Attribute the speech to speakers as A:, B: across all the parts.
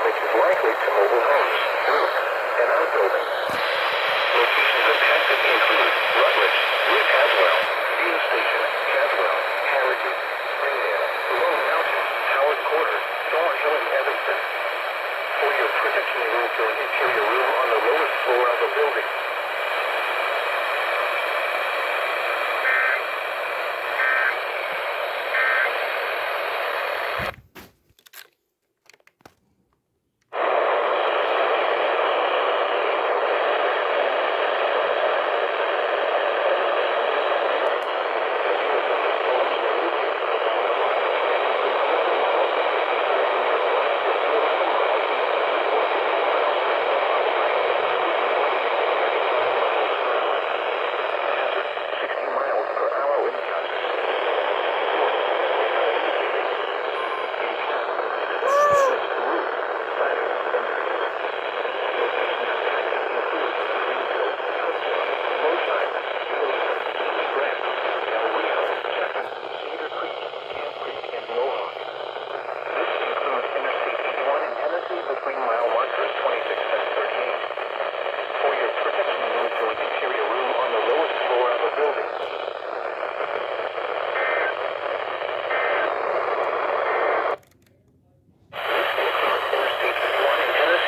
A: damage is likely to mobile homes, roofs, and outbuildings. Locations impacted include Rutledge, Wood Haswell, Dean Station, Caswell, Harrogate, Springdale, Lone Mountain, Howard Quarter, Thornhill, and Evanston. For your protection, move to an interior room on the lowest floor of a building.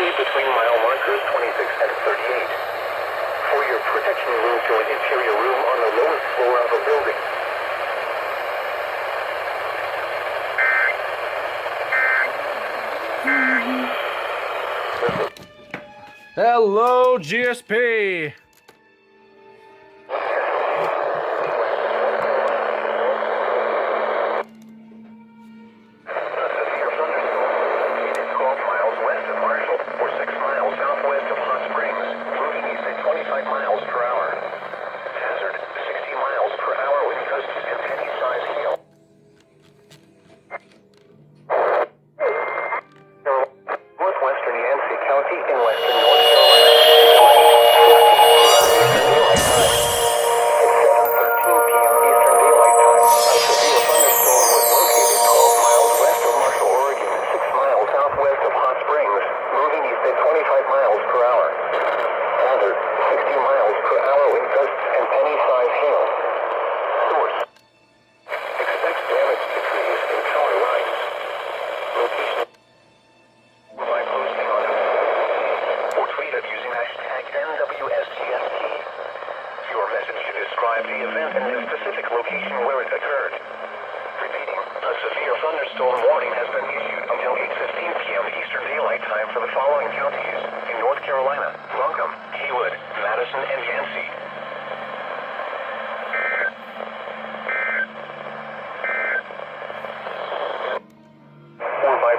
A: Between mile markers 26 and 38. For your protection, move to an interior room on the lowest floor of a building.
B: Hello, GSP.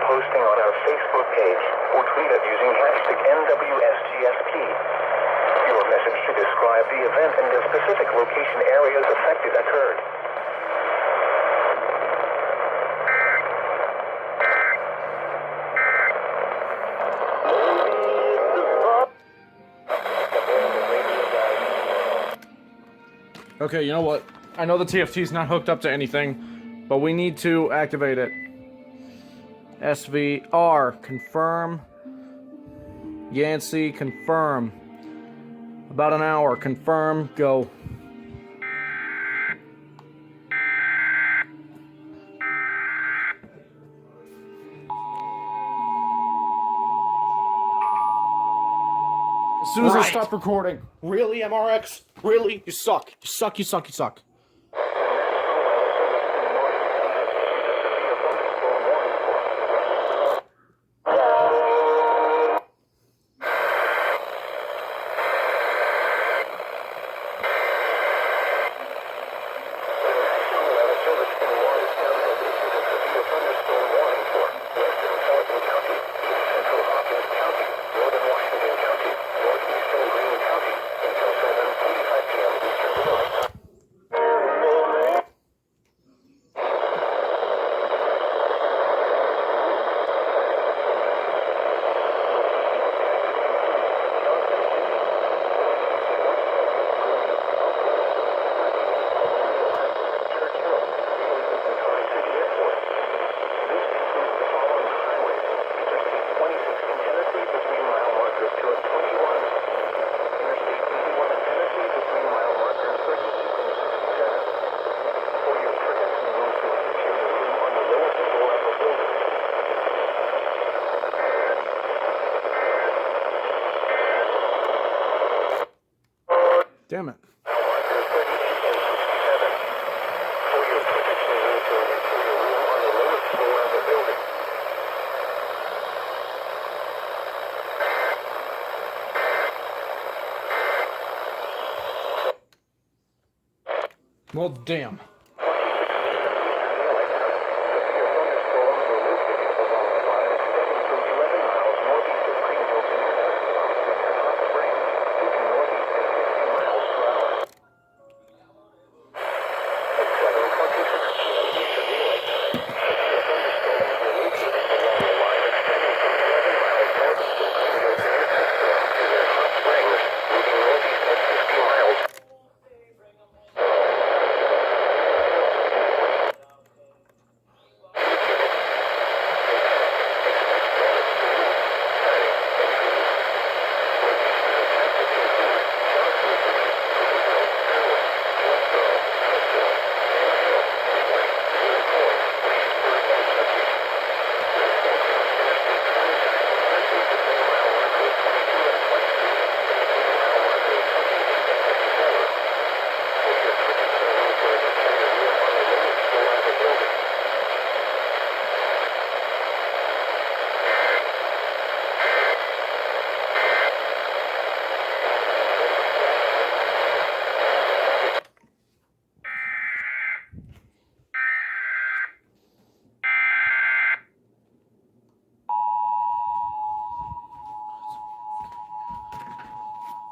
B: Posting on our Facebook page or tweet it using hashtag NWSGSP. Your message should describe the event and the specific location areas affected occurred. Okay, you know what? I know the TFT is not hooked up to anything, but we need to activate it. SVR, confirm. Yancey, confirm. About an hour, confirm, go. As soon as I stop recording. Really, MRX? Really? You suck. You suck, you suck, you suck.
C: Damn it.
B: Mile markers 38 and 67. For your protection, return to your room on the lowest floor of the building.
C: Well, damn.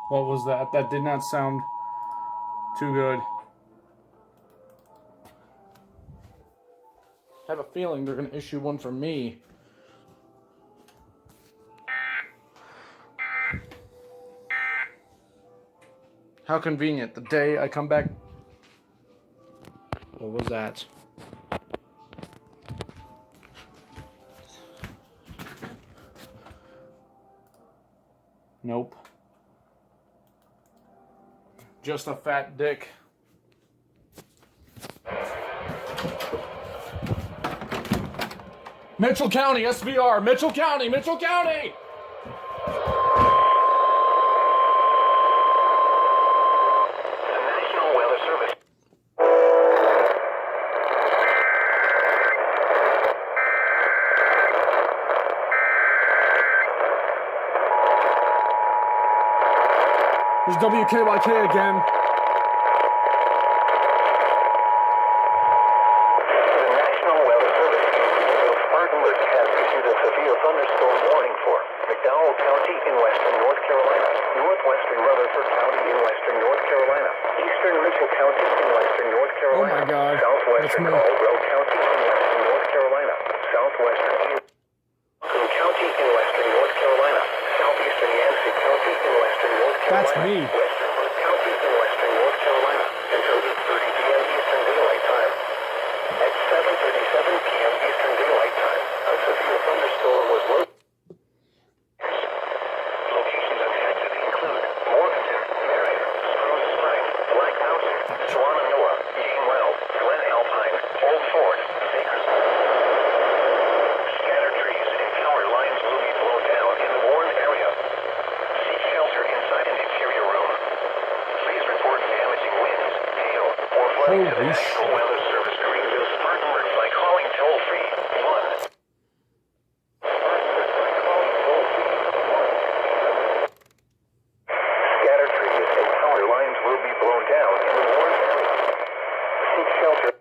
C: What was that? That did not sound too good. I have a feeling they're going to issue one for me. How convenient. The day I come back. What was that? Nope. Just a fat dick. Mitchell County, SVR, Mitchell County, Mitchell County!
B: The National Weather Service.
C: There's WKYK again. Oh my God, that's me.
B: Caldwell County in western North Carolina. Southwestern County in western North Carolina. Southeastern Yancey County in western North Carolina.
C: That's me.
B: Western Wood County in western North Carolina until 8:30 p.m. Eastern Daylight Time. At 7:37 p.m. Eastern Daylight Time, a severe thunderstorm was located. Locations affected include Morganton, Marion, Spruce Spring, Black Mountain, Swananoa, Gainwell, Glen Alpine, Old Fort, Acres. Scattered trees and power lines will be blown down in the warned area. Seek shelter inside an interior room. Please report damaging winds, hail, or flooding to the
C: Holy
B: National
C: shit.
B: Weather Service Greenville Smart Alert by calling toll-free 1. Scattered trees and power lines will be blown down in the warned area. Seek shelter.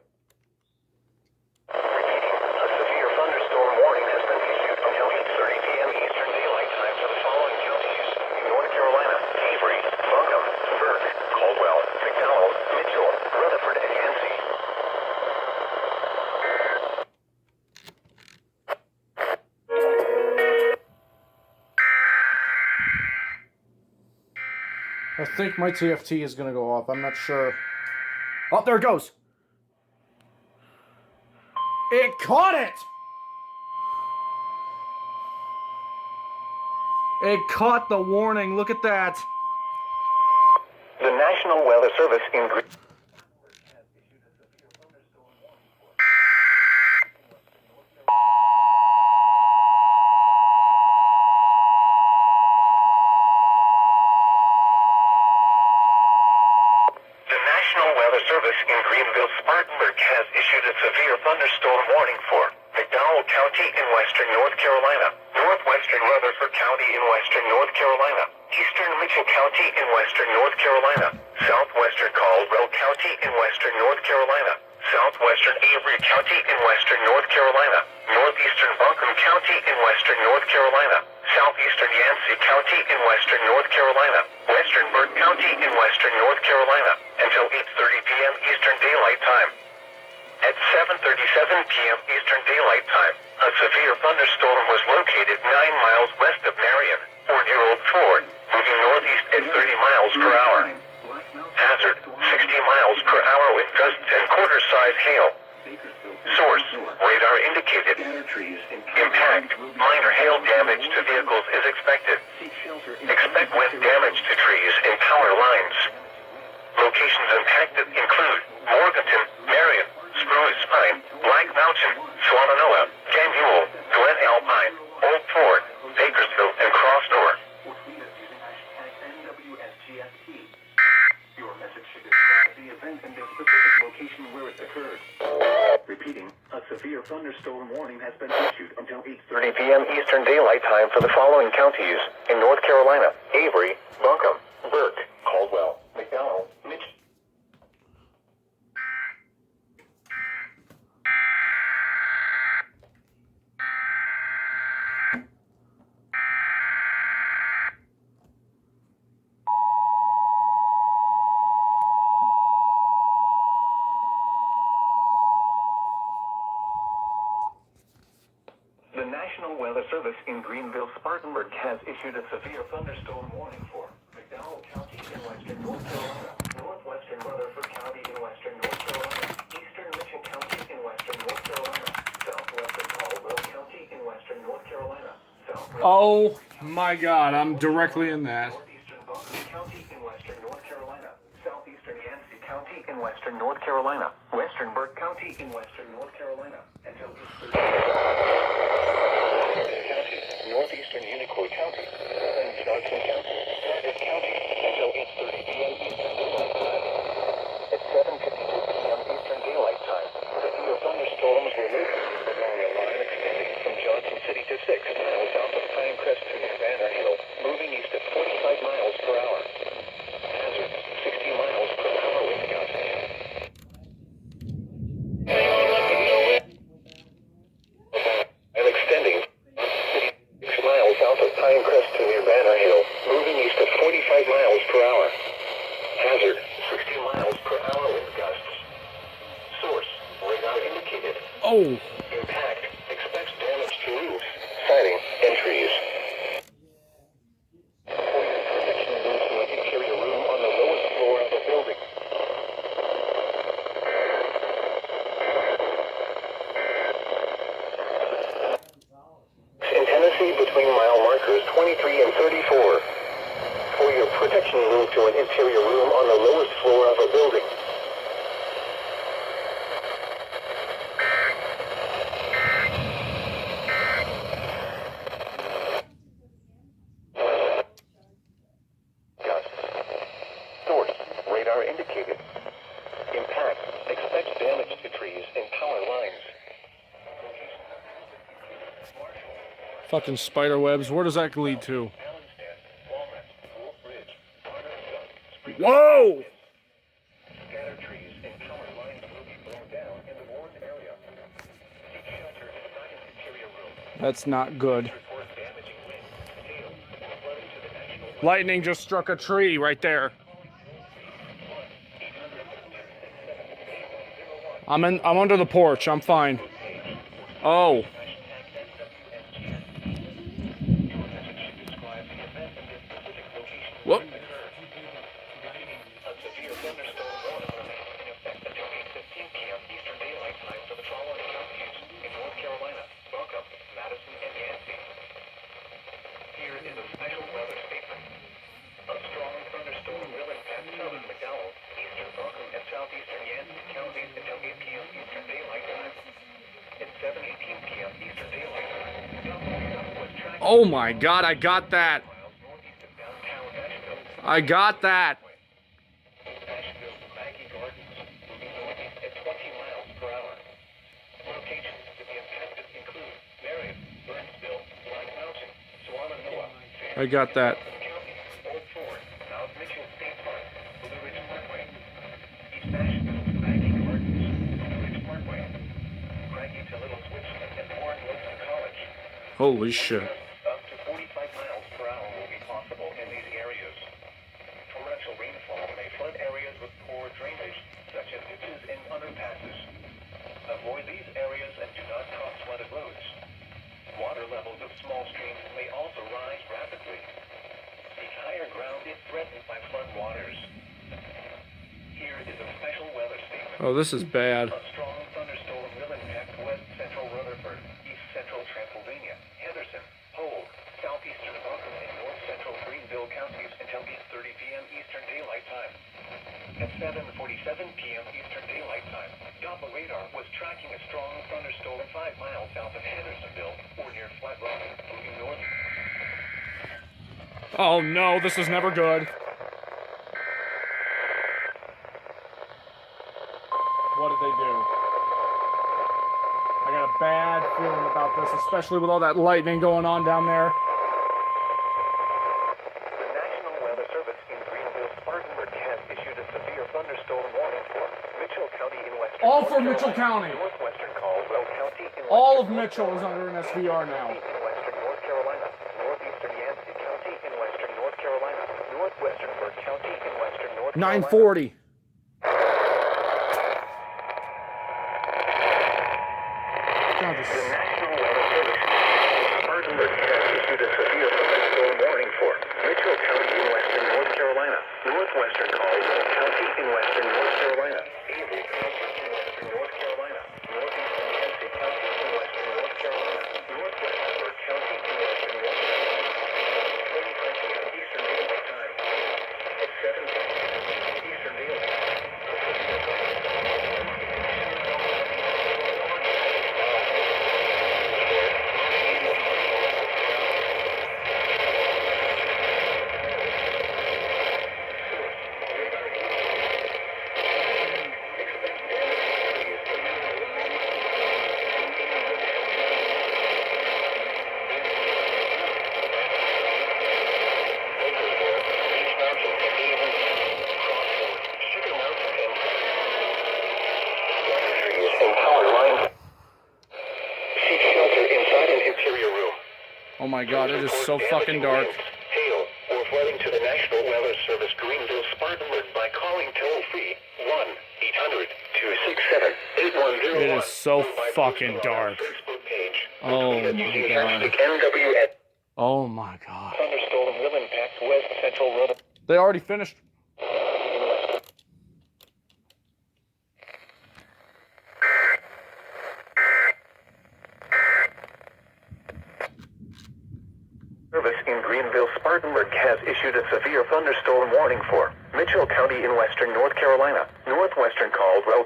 B: Repeating, a severe thunderstorm warning has been issued until 8:30 p.m. Eastern Daylight Time for the following counties: North Carolina, Avery, Buncombe, Burke, Caldwell, McDowell, Mitchell, Rutherford, and Yancey.
C: I think my TFT is gonna go off. I'm not sure. Oh, there it goes. It caught it! It caught the warning. Look at that.
B: The National Weather Service in has issued a severe thunderstorm warning for McDowell County in western North Carolina, northwestern Rutherford County in western North Carolina, eastern Mitchell County in western North Carolina, southwestern Caldwell County in western North Carolina, southwestern Avery County in western North Carolina, northeastern Buncombe County in western North Carolina, southeastern Yancey County in western North Carolina, western Burke County in western North Carolina, until 8:30 p.m. Eastern Daylight Time. At 7:37 p.m. Eastern Daylight Time, a severe thunderstorm was located 9 miles west of Marion, 4-year-old Ford, moving northeast at 30 miles per hour. Hazard, 60 miles per hour with gusts and quarter-size hail. Source, radar indicated. Impact, minor hail damage to vehicles is expected. Expect wind damage to trees and power lines. Locations impacted include Morganton, Marion, Spruce Pine, Black Mountain, Swannanoa, Ganmule, Glen Alpine, Old Fort, Bakersfield, and Cross Door.
D: Your message should describe the event and the specific location where it occurred. Repeating, a severe thunderstorm warning has been issued until
B: 8:30 p.m. Eastern Daylight Time for the following counties in North Carolina: Avery, Buncombe, Burke, Caldwell, McDowell, Mitchell. The National Weather Service in Greenville-Spartanburg has issued a severe thunderstorm warning for McDowell County in western North Carolina, northwestern Rutherford County in western North Carolina, eastern Mitchell County in western North Carolina, southwestern Caldwell County in western North Carolina, southwestern
C: Oh my God, I'm directly in that.
B: northeastern Buncombe County in western North Carolina, southeastern Yancey County in western North Carolina, western Burke County in western North Carolina, until northeastern Unicoi County, and Johnson County, Douglas County, until 8:30 p.m. Eastern Daylight Time. At 7:52 p.m. Eastern Daylight Time, severe thunderstorms were located along a line extending from Johnson City to 6 miles south of Pinecrest to New Banner Hill, moving east at 45 miles per hour. Hazard, 60 miles per hour wind gusts. And extending 6 miles south of Pinecrest to near Banner Hill, moving east at 45 miles per hour. Hazard, 60 miles per hour wind gusts. Source, radar indicated.
C: Oh,
B: Impact, expects damage to roofs, siding, and trees. For your protection, move to an interior room on the lowest floor of the building. In Tennessee between mile markers 23 and 34. For your protection, move to an interior room on the lowest floor of a building. Gusts. Source, radar indicated. Impact, expects damage to trees and power lines.
C: fucking spider webs. Where does that lead to? Whoa!
B: Scattered trees and power lines will be blown down in the Ward area. Seek shelter inside an interior room.
C: That's not good.
B: Report damaging wind, hail, or flooding to the National
C: Lightning just struck a tree right there. I'm under the porch. I'm fine. Oh. Whoop.
B: A severe thunderstorm warning in effect until 8:15 p.m. Eastern Daylight Time for the following counties in North Carolina: Buncombe, Madison, and Yancey. Here is a special weather statement. A strong thunderstorm will impact southern McDowell, eastern Buncombe, and southeastern Yancey counties until 8 p.m. Eastern Daylight Time. At 7:18 p.m. Eastern Daylight Time, southwest track
C: Oh my God, I got that.
B: miles northeast of downtown Nashville.
C: I got that.
B: Nashville, Maggie Gardens, moving northeast at 20 miles per
C: I got that.
B: Old Ford, South Mission State Park, Blue Ridge Parkway, East Nashville, Maggie Gardens, Blue Ridge Parkway, Craggy to Little Switch, and Warren Wilson College.
C: Holy shit.
B: Up to 45 miles per hour will be possible in these areas. Torrential rainfall may flood areas with poor drainage, such as ditches and underpasses. Avoid these areas and do not cross flooded roads. Water levels of small streams may also rise rapidly. Seek higher ground if threatened by flood waters. Here is a special weather statement.
C: Oh, this is bad.
B: A strong thunderstorm will impact west central Rutherford, east central Transylvania, Henderson, Polk, southeastern Buncombe, and north central Greenville counties until 8:30 p.m. Eastern Daylight Time. At 7:47 p.m. Eastern Daylight Time, Doppler radar was tracking a strong thunderstorm 5 miles south of Hendersonville or near Flat Rock, moving north.
C: Oh no, this is never good. What did they do? I got a bad feeling about this, especially with all that lightning going on down there.
B: The National Weather Service in Greenville, Spartanburg has issued a severe thunderstorm warning for Mitchell County in western
C: All
B: North
C: for Mitchell
B: Carolina,
C: County.
B: northwestern Caldwell County in
C: All of
B: western
C: Mitchell is under an SVR now.
B: in western North Carolina, northeastern Yancey County in western North Carolina, northwestern Burke County in western North Carolina.
C: 940. God, this
B: The
C: is...
B: National Weather Service Spartanburg has issued a severe thunderstorm warning for Mitchell County in western North Carolina, northwestern Caldwell County in western North Carolina, Avery County in western North Carolina, northeastern Yancey County in western North Carolina, northwestern Burke County in western North Carolina. 2020 Eastern Daylight Time. At 7 Eastern Daylight Time.
C: Oh my god, it is so fucking dark.
B: Hail or flooding to the National Weather Service Greenville Spartanburg by calling toll-free 1-800-267-8101.
C: It is so fucking dark. Oh my god. Oh my god.
B: Thunderstorm will impact west central Rutherford.
C: They already finished.
B: Service in Greenville, Spartanburg has issued a severe thunderstorm warning for Mitchell County in western North Carolina, northwestern Caldwell.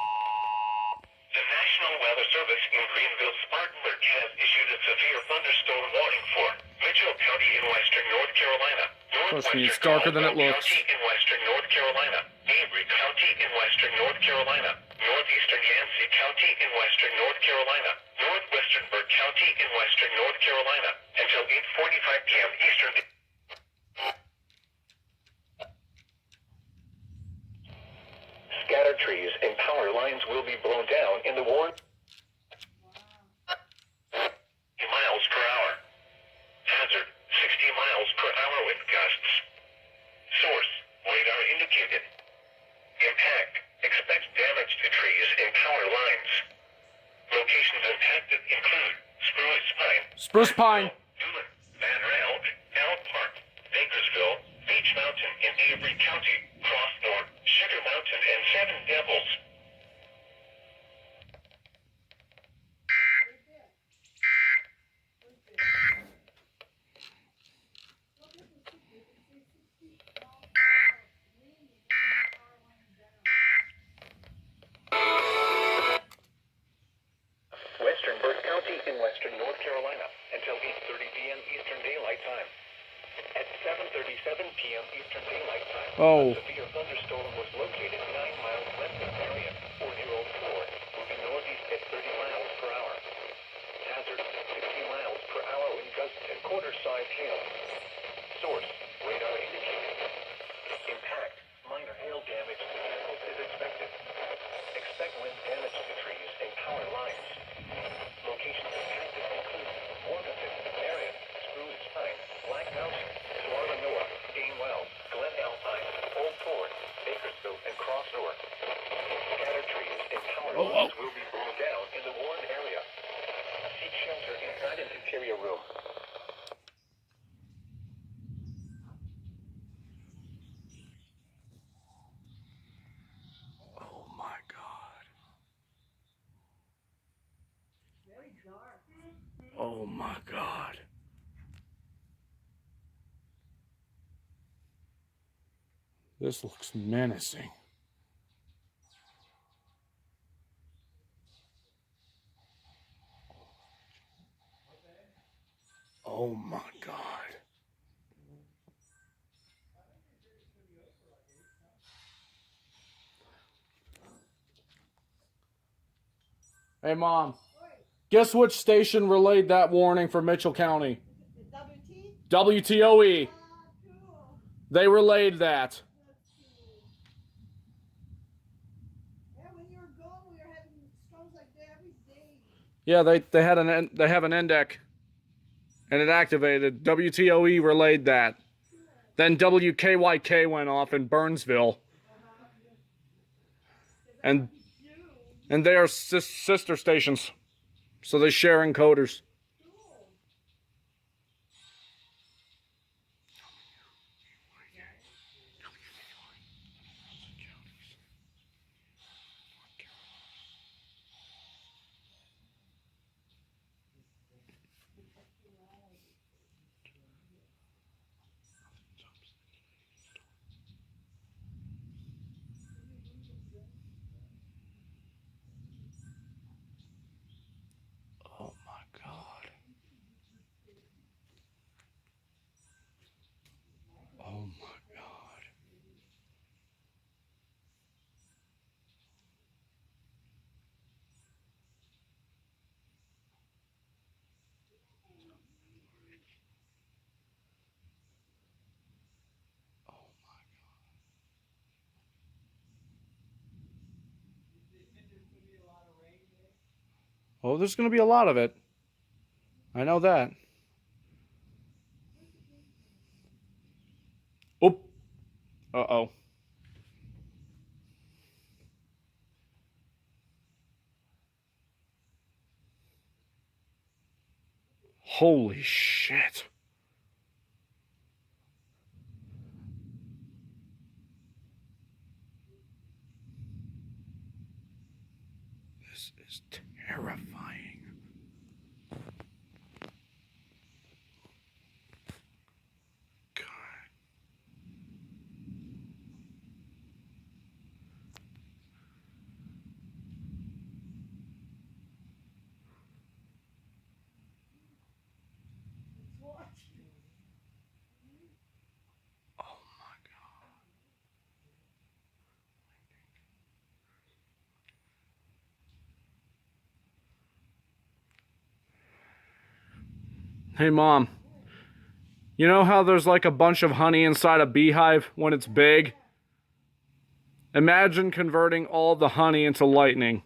B: The National Weather Service in Greenville, Spartanburg has issued a severe thunderstorm warning for Mitchell County in western North Carolina,
C: Trust me, it's
B: northwestern
C: darker than it
B: Caldwell
C: looks.
B: County in western North Carolina, Avery County in western North Carolina, northeastern Yancey County in western North Carolina, northwestern Burke County in western North Carolina, until 8:45 p.m. Eastern. Scattered trees and power lines will be blown down in the warm. Miles per hour. Hazard, 60 miles per hour wind gusts. Source, radar indicated. Impact, expect damage to trees and power lines. Locations impacted include Spruce Pine,
C: Spruce Pine.
B: Doolin, Van Rail, Elk Park, Bakersville, Beach Mountain in Avery County, Crossmore, Sugar Mountain, and Seven Devils. Western Burke County in western North Carolina until 8:30 p.m. Eastern Daylight Time. At 7:37 p.m. Eastern Daylight Time,
C: Oh.
B: a severe thunderstorm was located 9 miles west of Marion, 4-year-old Ford, moving northeast at 30 miles per hour. Hazard, 60 miles per hour in gusts and quarter-size hail. Source, radar indicated. Impact, minor hail damage to vehicles is expected. Expect wind damage to trees and power lines. Locations impacted include Morganton, Marion, Spruce Pine, Black Mountain, Suwana North, Gainwell, Glen Alpine, Old Ford, Bakersfield, and Cross North. Scattered trees and power lines will be blown down in the warned area. Seek shelter inside an interior room.
C: Oh my God. Oh my God. This looks menacing. Oh my God. Hey, Mom. Guess which station relayed that warning for Mitchell County? WTOE. They relayed that. Yeah, they have an NDEC, and it activated. WTOE relayed that. Then WKYK went off in Burnsville, and they are sister stations, so they share encoders. Oh my God. Oh my God. Oh my God. Oh, there's going to be a lot of it. I know that. Oop. Uh-oh. Holy shit. This is terrifying. God. Oh my God. Hey, Mom. You know how there's like a bunch of honey inside a beehive when it's big? Imagine converting all the honey into lightning.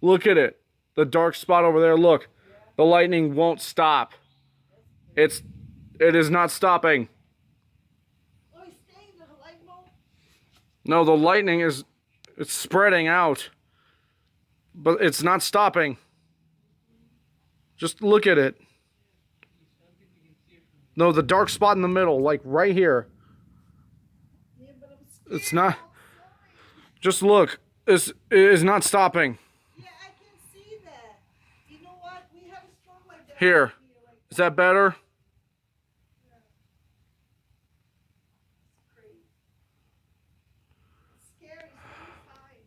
C: Look at it. The dark spot over there, look. The lightning won't stop. It is not stopping. No, the lightning it's spreading out. But it's not stopping. Just look at it. No, the dark spot in the middle, like right here. It's not. Just look. It is not stopping.
E: Yeah, I can see that. You know what? We have a storm like that.
C: Here. Is that better?
E: Yeah. It's crazy. It's scary. Stay inside.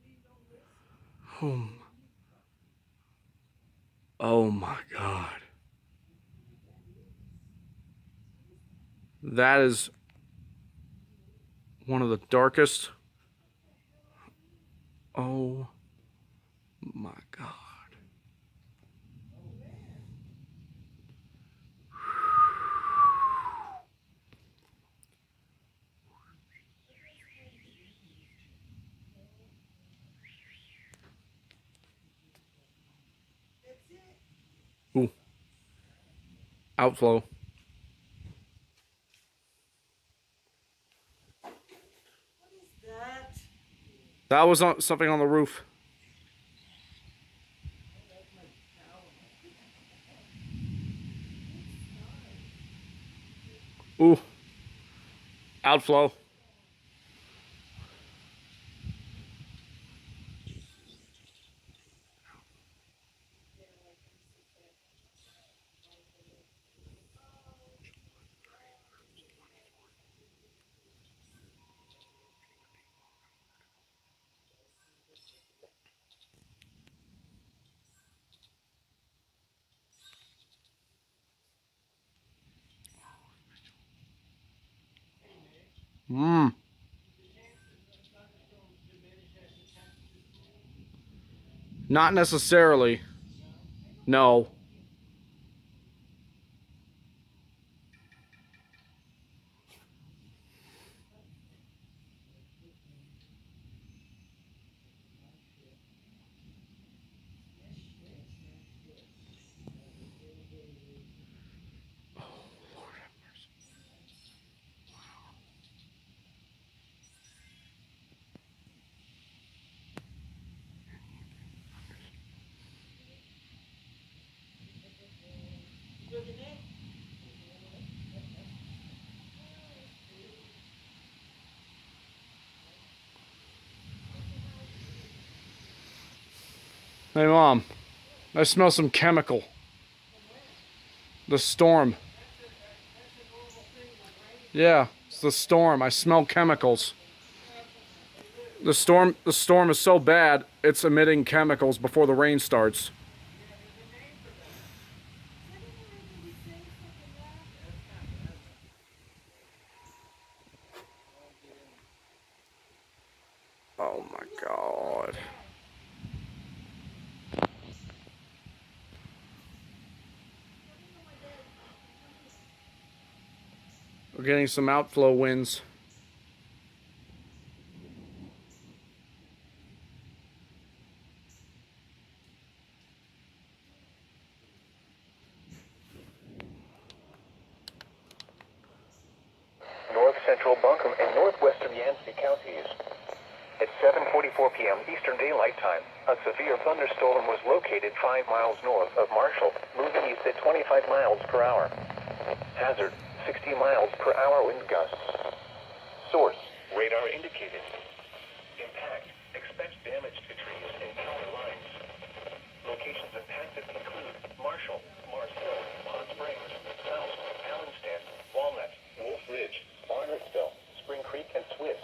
E: Please don't listen.
C: Oh. Oh my God. That is one of the darkest. Oh my God. Ooh. Outflow.
E: What is that?
C: That was on, something on the roof. Ooh. Outflow. Mmm. Not necessarily. No. Hey, Mom. I smell some chemical. The storm. Yeah, it's the storm. I smell chemicals. The storm is so bad, it's emitting chemicals before the rain starts. Oh my God. We're getting some outflow winds.
B: North Central Buncombe and northwestern Yancey counties. At 7:44 p.m. Eastern Daylight Time, a severe thunderstorm was located 5 miles north of Marshall, moving east at 25 miles per hour. Hazard, 60 miles per hour wind gusts. Source, radar indicated. Impact, expect damage to trees and power lines. Locations impacted include Marshall, Mars Hill, Hot Springs, South, Allenstown, Walnut, Wolf Ridge, Barnardsville, Spring Creek, and Swiss.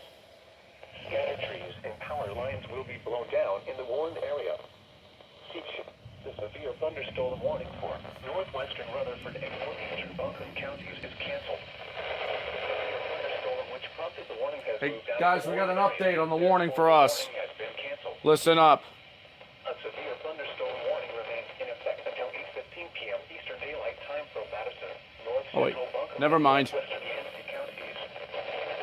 B: Scattered trees and power lines will be blown down in the warned area. The severe thunderstorm warning for northwestern Rutherford and northeastern Buncombe counties is canceled. The severe thunderstorm which prompted the warning has
C: Hey,
B: moved out.
C: guys, we got an update on the warning for us.
B: Has been canceled.
C: Listen up.
B: A severe thunderstorm warning remains in effect until 8:15 p.m. Eastern Daylight Time from Madison, North
C: Oh, wait.
B: Central Buncombe,
C: Never mind.
B: and western Yancey counties.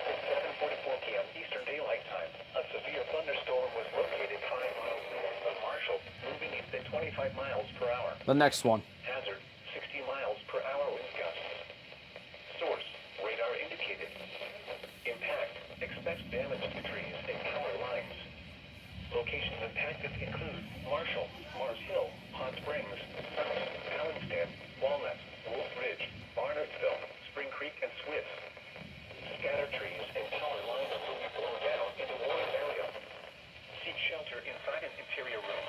B: At 7:44 p.m. Eastern Daylight Time, a severe thunderstorm was located 5 miles north of Marshall, moving east at 25 miles per hour.
C: The next one.
B: Hazard, 60 miles per hour wind gusts. Source, radar indicated. Impact, expect damage to trees and power lines. Locations impacted include Marshall, Mars Hill, Hot Springs, South, Allenstown, Walnut, Wolf Ridge, Barnardsville, Spring Creek, and Swiss. Scattered trees and power lines will be blown down in the warned area. Seek shelter inside an interior room.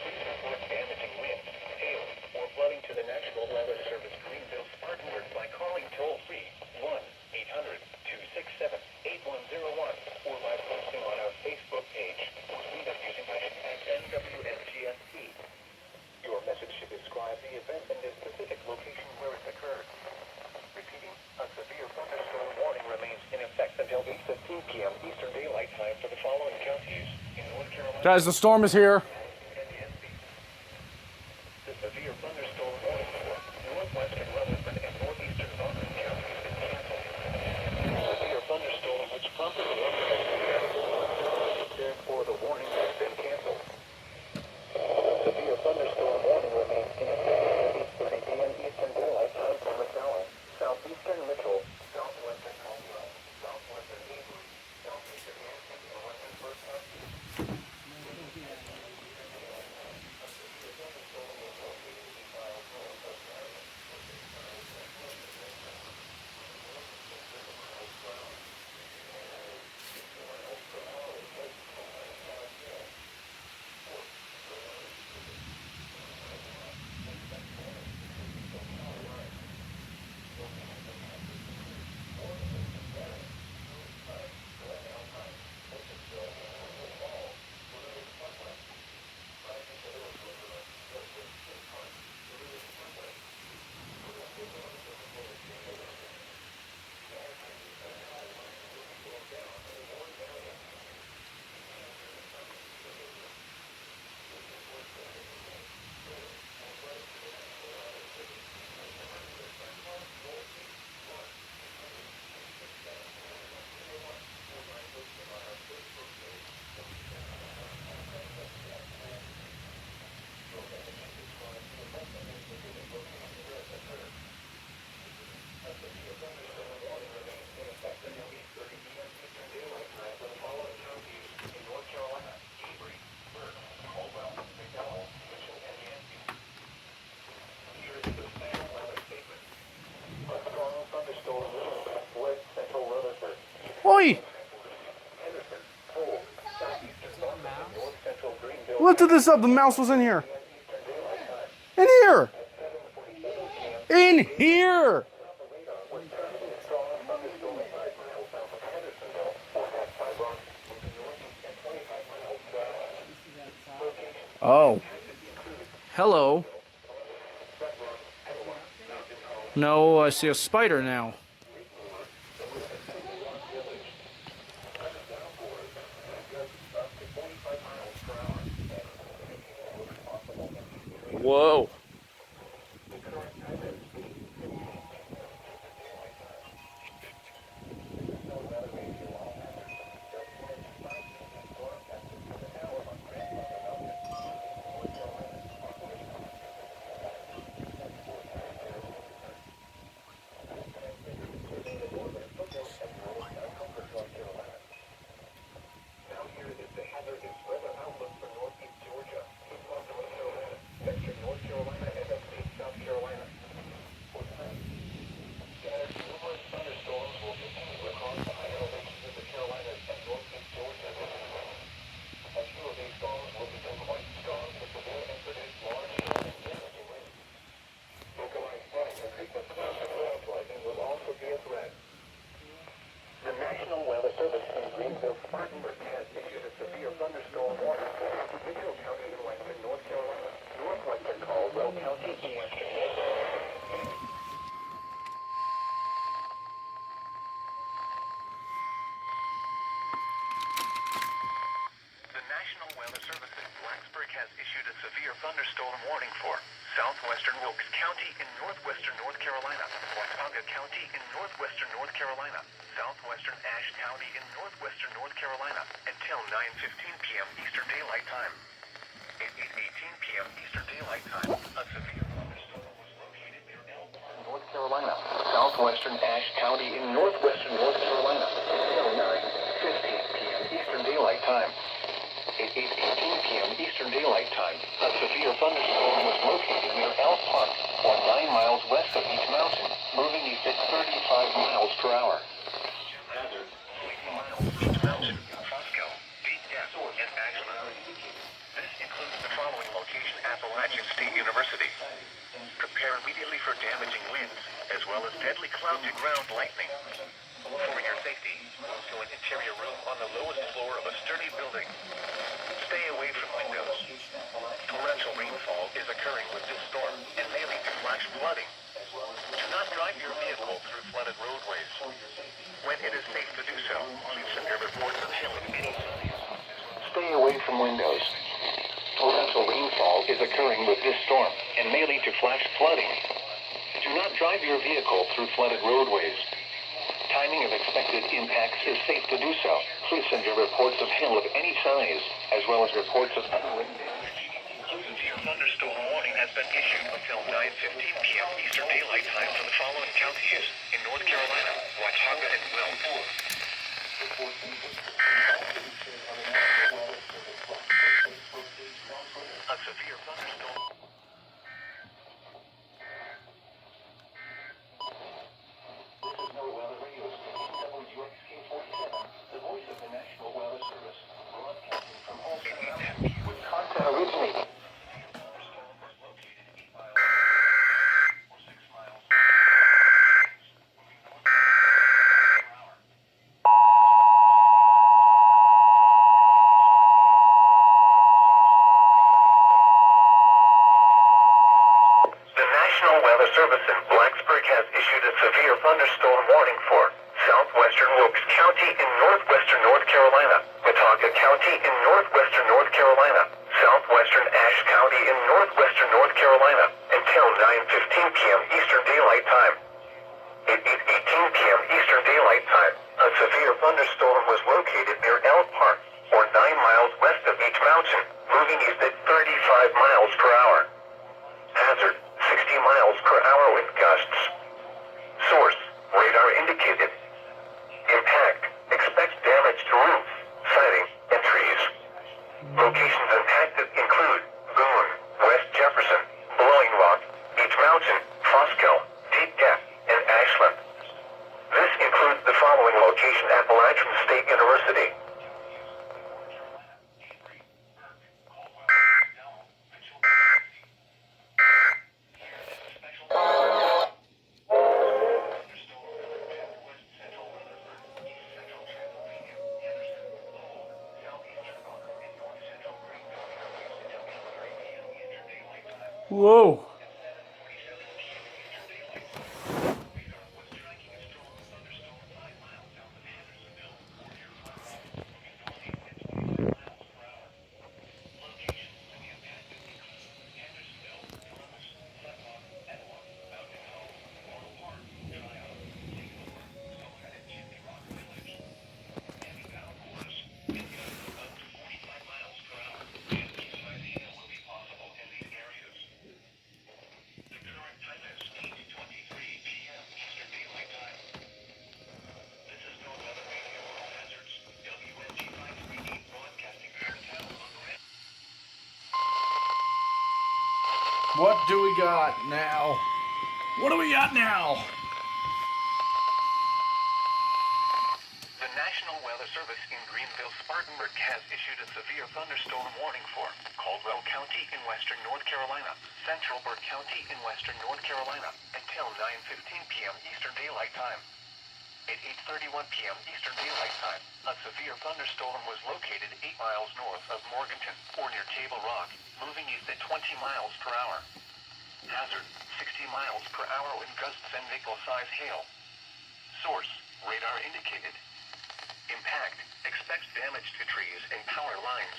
B: Please report damaging wind, hail, or flooding to the National Weather Service Greenville Spartanburg by calling toll-free 1-800-267-8101 or by posting on our Facebook page or tweet us using hashtag NWNGSC. Your message should be the event and the specific location where it occurred. Repeating, a severe thunderstorm warning remains in effect until 8:15 p.m. Eastern Daylight Time for the following counties in North Carolina.
C: Guys, the storm is here.
B: The severe thunderstorm warning for northwestern Rutherford and northeastern Buncombe counties is canceled. Severe thunderstorm which prompted the therefore the warning has been canceled. Severe thunderstorm warning remains in effect until 8:30 p.m. Eastern Daylight Time for McDowell, southeastern Mitchell, southwestern Caldwell, southwestern Avery, southeastern Yankton, and western First County.
C: Oi! Lifted this up. The mouse was in here. In here! In here! Oh. Hello. No, I see a spider now. Whoa.
B: Thunderstorm warning for southwestern Wilkes County in northwestern North Carolina, Watauga County in northwestern North Carolina, southwestern Ashe County in northwestern North Carolina until 9:15 p.m. Eastern Daylight Time. At 8:18 p.m. Eastern Daylight Time, a severe thunderstorm was located near Elmore, North Carolina, southwestern Ashe County in northwestern North Carolina until 9:15 p.m. Eastern Daylight Time. At 8:18 p.m. Eastern Daylight Time, a severe thunderstorm was located near Elk Park, or 9 miles west of East Mountain, moving east at 35 miles per hour. Hazard, 80 miles East Mountain, Fosco, EAS, and Ashland. This includes the following location: Appalachian State University. Prepare immediately for damaging winds, as well as deadly cloud-to-ground lightning. For your safety, move to an interior room on the lowest floor of a sturdy building. Stay away from windows. Torrential rainfall is occurring with this storm and may occurring with this storm and may lead to flash flooding. Do not drive your vehicle through flooded roadways. Timing of expected impacts is safe to do so. Please send your reports of hail of any size, as well as reports of other wind damage. Severe thunderstorm warning has been issued until 9:15 p.m. Eastern Daylight Time for the following counties in North Carolina, Watauga, and Will. A severe thunderstorm. This is NOAA radio station WXK-47, the voice of the National Weather Service, broadcasting from Holston, with content originating. National Weather Service in Blacksburg has issued a severe thunderstorm warning for southwestern Wilkes County in northwestern North Carolina, Watauga County in northwestern North Carolina, southwestern Ashe County in northwestern North Carolina, until 9:15 p.m. Eastern Daylight Time. At 8:18 p.m. Eastern Daylight Time, a severe thunderstorm was located near Elk Park, or 9 miles west of Beach Mountain, moving east at 35 miles per hour. Hazard, 60 miles per hour with gusts. Source, radar indicated. Impact, expect damage to roof, siding, and trees. Locations impacted include Boone, West Jefferson, Blowing Rock, Beach Mountain, Fosco, Deep Gap, and Ashland. This includes the following location: Appalachian State University.
C: Whoa. What do we got now? What do we got now?
B: The National Weather Service in Greenville, Spartanburg has issued a severe thunderstorm warning for Caldwell County in western North Carolina, Central Burke County in western North Carolina, until 9:15 p.m. Eastern Daylight Time. At 8:31 p.m. Eastern Daylight Time, a severe thunderstorm was located 8 miles north of Morganton, or near Table Rock, moving east at 20 miles per hour. Hazard, 60 miles per hour with gusts and nickel-size hail. Source, radar indicated. Impact, expect damage to trees and power lines.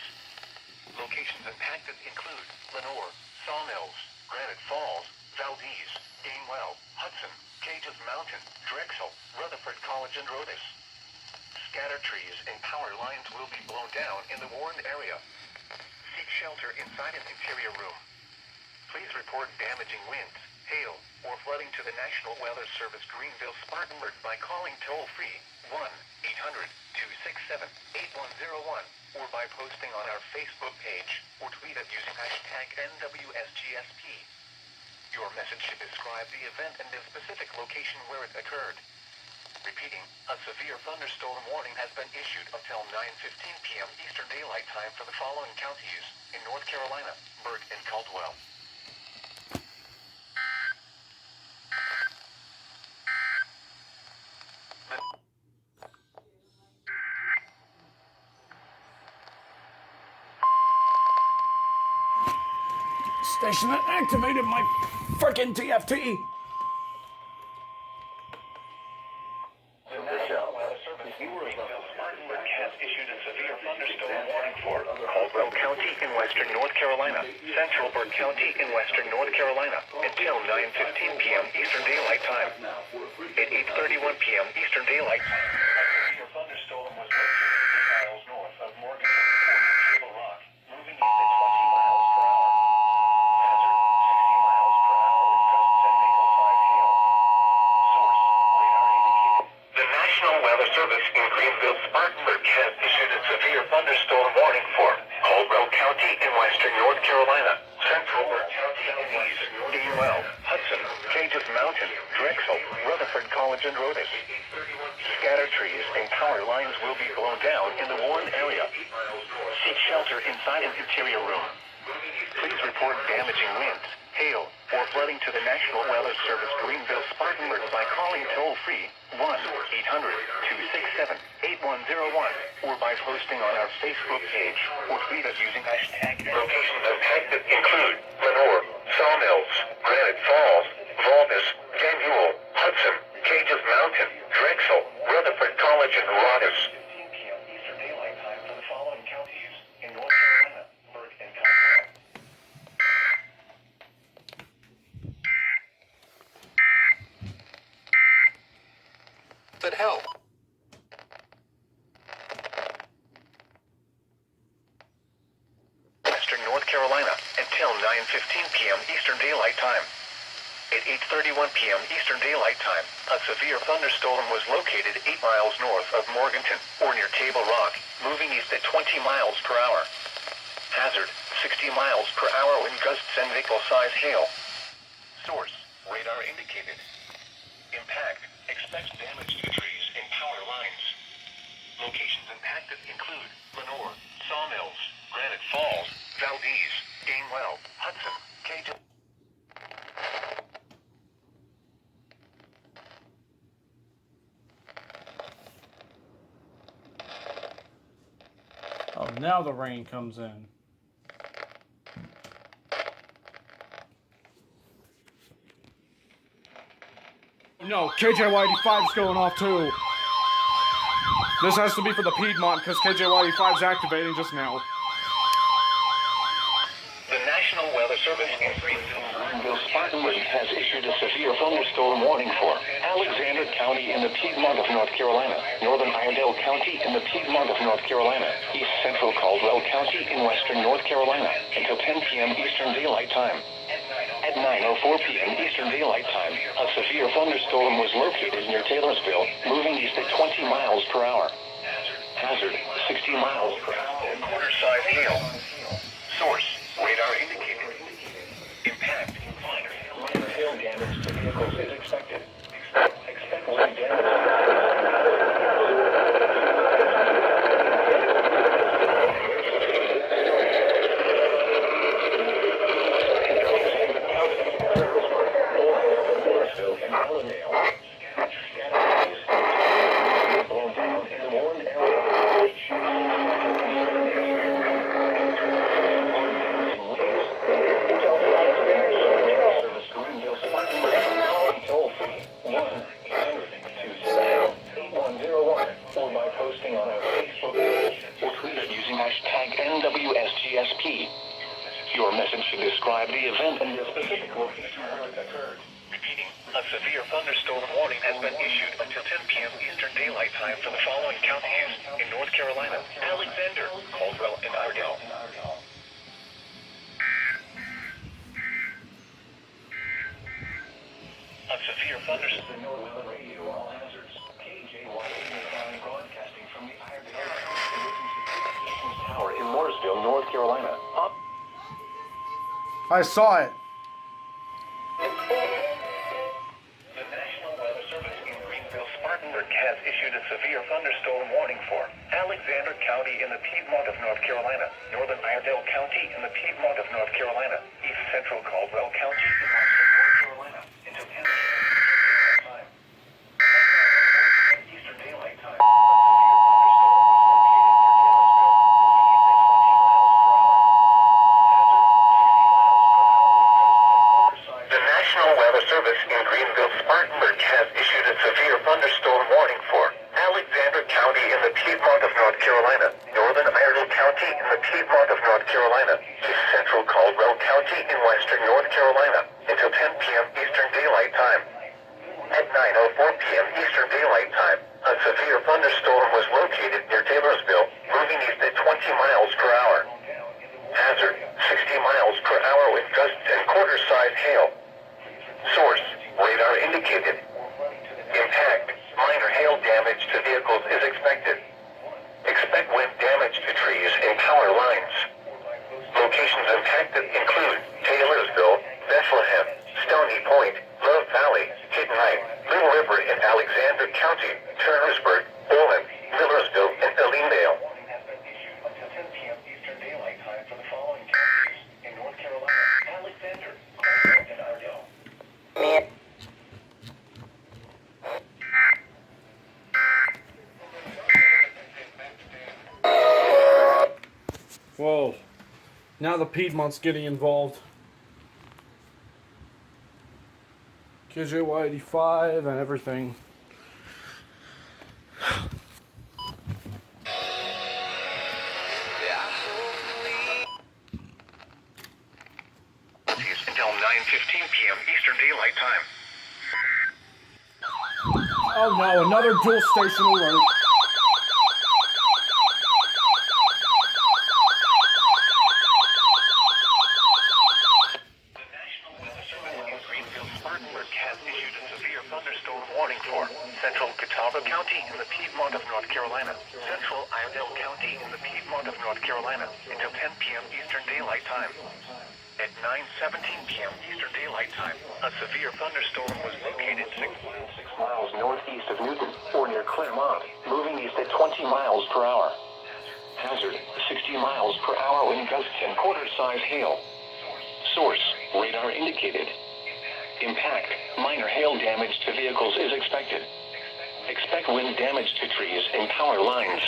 B: Locations impacted include Lenore, Sawmills, Granite Falls, Valdez, Gainwell, Hudson, Cages Mountain, Drexel, Rutherford College, and Rhodus. Scattered trees and power lines will be blown down in the warned area. Seek shelter inside an interior room. Please report damaging winds, hail, or flooding to the National Weather Service Greenville, Spartanburg by calling toll-free 1-800-267-8101 or by posting on our Facebook page or tweet it using #NWSGSP. Your message should describe the event and the specific location where it occurred. Repeating, a severe thunderstorm warning has been issued until 9:15 p.m. Eastern Daylight Time for the following counties in North Carolina, Burke and Caldwell.
C: Station that activated my frickin' TFT.
B: The National Weather Service in Greenville, Spartanburg has issued a severe thunderstorm warning for Caldwell County in western North Carolina, Central Burke County western North Carolina until 9:15 p.m. Eastern Daylight Time. At 8:31 p.m. Eastern Daylight Time, a severe thunderstorm was located 8 miles north of Morganton, near Table Rock, moving east at 20 miles per hour. Hazard, 60 miles per hour with gusts and maple-sized hail. Source, radar indicated. The National Weather Service in Greenville, Spartanburg has issued a severe thunderstorm warning for Caldwell County in western North Carolina, Central County in east, Gainwell, Hudson, Cages Mountain, Drexel, Rutherford College, and Rhodes. Scattered trees and power lines will be blown down in the warren area. Seek shelter inside an interior room. Please report damaging winds, hail, or flooding to the National Weather Service Greenville, Spartanburg by calling toll-free 1-800-267-8101 or by posting on our Facebook page or tweet us using hashtag. Locations impacted include Lenore, Sawmills, Granite Falls, Valdes, Gamuel, Hudson, Cages Mountain, Drexel, Rutherford College, and Rhodes. 15 p.m. Eastern Daylight Time for the following counties in North Carolina, Burke and Caldwell. That help. Western North Carolina until 9:15 p.m. Eastern Daylight Time. At 8:31 p.m. Eastern Daylight Time, a severe thunderstorm was located 8 miles north of Morganton, or near Table Rock, moving east at 20 miles per hour. Hazard, 60 miles per hour wind gusts and maple-sized hail. Source, radar indicated. Impact, expects damage to trees and power lines. Locations impacted include Lenore, Sawmills, Granite Falls, Valdez, Gainwell, Hudson, Cages.
C: Oh, now the rain comes in. No, KJY85 is going off too. This has to be for the Piedmont because KJY85 is activating just now.
B: The National Weather Service in Greenville, Spartanburg has issued a severe thunderstorm warning for Alexander County in the Piedmont of North Carolina, Northern Iredell County in the Piedmont of North Carolina, East Central Caldwell County in western North Carolina until 10 p.m. Eastern Daylight Time. At 9:04 p.m. Eastern Daylight Time, a severe thunderstorm was located near Taylorsville, moving east at 20 miles per hour. Hazard, 60 miles per hour. Quarter-size hail. Source, radar indicated. Impact, minor hail damage to vehicles is expected. Expect wind damage. Your message should describe the event and the specific location where it occurred. Repeating, a severe thunderstorm warning has been issued until 10 p.m. Eastern Daylight Time for the following counties in North Carolina: Alexander, Caldwell, and Iredell. A severe thunderstorm. Northern Radio, all hazards. KJY85 broadcasting from the Iredell Emergency Communications Tower in Mooresville, North Carolina.
C: I saw it.
B: The National Weather Service in Greenville, Spartanburg has issued a severe thunderstorm warning for Alexander County in the Piedmont of North Carolina, Northern Iredell County in the Piedmont of North Carolina, East Central Caldwell County in western North Carolina, until 10 p.m. Eastern Daylight Time. Service in Greenville, Spartanburg has issued a severe thunderstorm warning for Alexander County in the Piedmont of North Carolina, Northern Iredell County in the Piedmont of North North Carolina to central Caldwell County in western North Carolina until 10 p.m. Eastern Daylight Time. At 9:04 p.m. Eastern Daylight Time, a severe thunderstorm was located near Taylorsville, moving east at 20 miles per hour. Hazard, 60 miles per hour with gusts and quarter-size hail. Source, radar indicated. Impact, minor hail damage to vehicles is expected. Expect wind damage to trees and power lines. Locations impacted include Taylorsville, Bethlehem, Stony Point, Love Valley, Piedmont, Little River in Alexander County, Turnersburg, Olin, Millersville, and Ellendale. Until 10 p.m. Eastern Daylight Time for the following counties in North Carolina: Alexander, Caldwell, and Ardell.
C: Whoa. Now the Piedmont's getting involved. KJY 85 and everything.
B: Until 9:15 p.m. Eastern Daylight Time.
C: Oh no, another dual station alert.
B: Thunderstorm warning for central Catawba County in the Piedmont of North Carolina, central Iredell County in the Piedmont of North Carolina until 10 p.m. Eastern Daylight Time. At 9:17 p.m. Eastern Daylight Time, a severe thunderstorm was located 6 miles northeast of Newton or near Claremont, moving east at 20 miles per hour. Hazard, 60 miles per hour wind gusts and quarter-size hail. Source, radar indicated. Impact, minor hail damage to vehicles is expected. Expect wind damage to trees and power lines.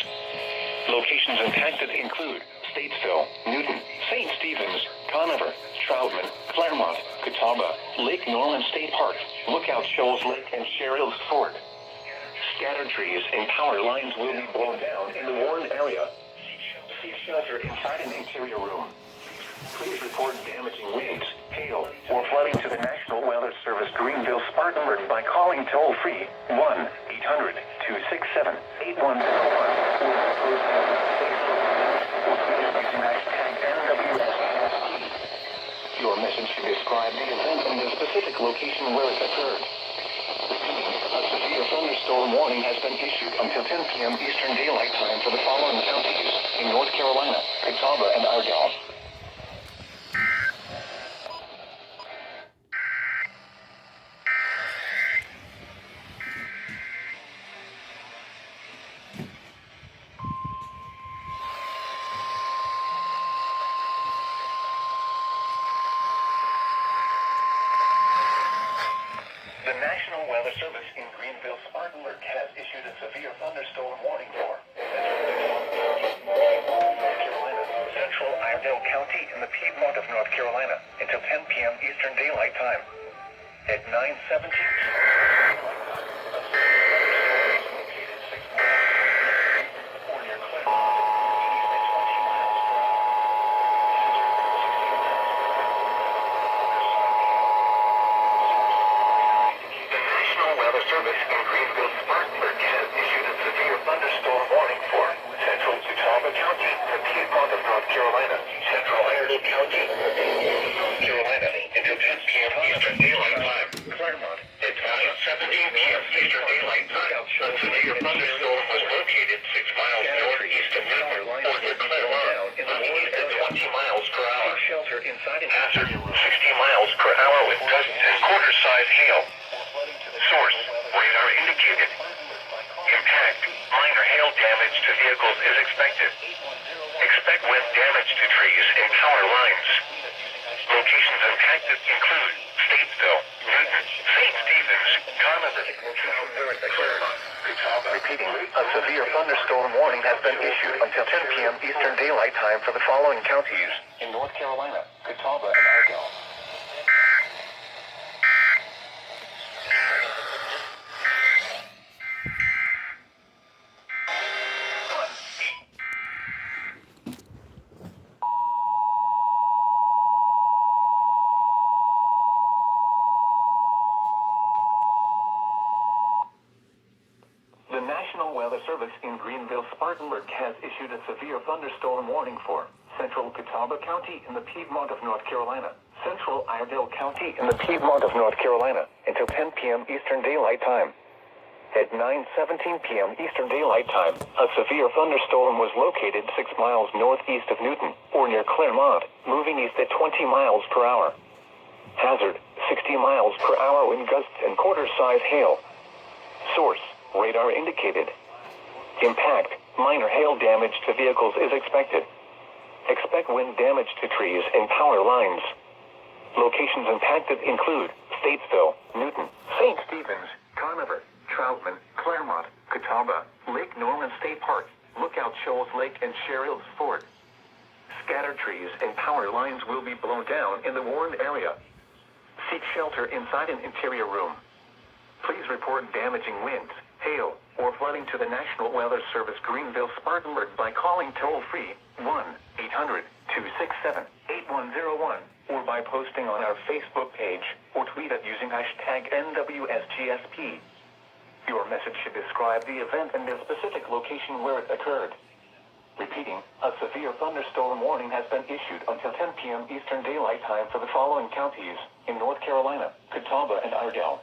B: Locations impacted include Statesville, Newton, St. Stephen's, Conover, Troutman, Claremont, Catawba, Lake Norman State Park, Lookout Shoals Lake, and Sherrills Fort. Scattered trees and power lines will be blown down in the warned area. Seek shelter inside an interior room. Please report damaging winds, hail, or flooding to the National Weather Service Greenville Spartanburg by calling toll-free 1-800-267-8101 or using hashtag NWSAST. Your message should describe the event and the specific location where it occurred. Repeating, a severe thunderstorm warning has been issued until 10 p.m. Eastern Daylight Time for the following counties in North Carolina, Catawba, and Ardell. The National Weather Service in Greenville Spartanburg has issued a severe thunderstorm warning for central Iredell County in the Piedmont of North Carolina until 10 p.m. Eastern Daylight Time. At 9:17 Service in Greenville Spartanburg has issued a severe thunderstorm warning for central Catawba County, the Piedmont of North Carolina, central Iredell County, North Carolina, until 10 p.m. Eastern Daylight Time. Claremont, at 9:17 p.m. Eastern Daylight Time, a severe thunderstorm was located 6 miles northeast of Newton or near Claremont, moving east at 20 miles per hour. Shelter inside an hazard, 60 miles per hour with gusts and quarter-size hail. Source, radar indicated. Impact, minor hail damage to vehicles is expected. Expect wind damage to trees and power lines. Locations impacted include Statesville, Newton, St. Stephen's, Conover, Claremont, Catawba. Repeating, a severe thunderstorm warning has been issued until 10 p.m. Eastern Daylight Time for the following counties in North Carolina, Catawba, and Ardell. Weather Service in Greenville, Spartanburg has issued a severe thunderstorm warning for Central Catawba County in the Piedmont of North Carolina, Central Iredell County in the Piedmont of North Carolina, until 10 p.m. Eastern Daylight Time. At 9:17 p.m. Eastern Daylight Time, a severe thunderstorm was located 6 miles northeast of Newton, or near Claremont, moving east at 20 miles per hour. Hazard, 60 miles per hour wind gusts and quarter-size hail. Source, radar indicated. Impact, minor hail damage to vehicles is expected. Expect wind damage to trees and power lines. Locations impacted include Statesville, Newton, St. Stephen's, Conover, Troutman, Claremont, Catawba, Lake Norman State Park, Lookout Shoals Lake and Sherrills Ford. Scattered trees and power lines will be blown down in the warned area. Seek shelter inside an interior room. Please report damaging winds, hail, or flooding to the National Weather Service Greenville, Spartanburg by calling toll-free 1-800-267-8101 or by posting on our Facebook page or tweet it using hashtag NWSGSP. Your message should describe the event and the specific location where it occurred. Repeating, a severe thunderstorm warning has been issued until 10 p.m. Eastern Daylight Time for the following counties in North Carolina, Catawba, and Iredell.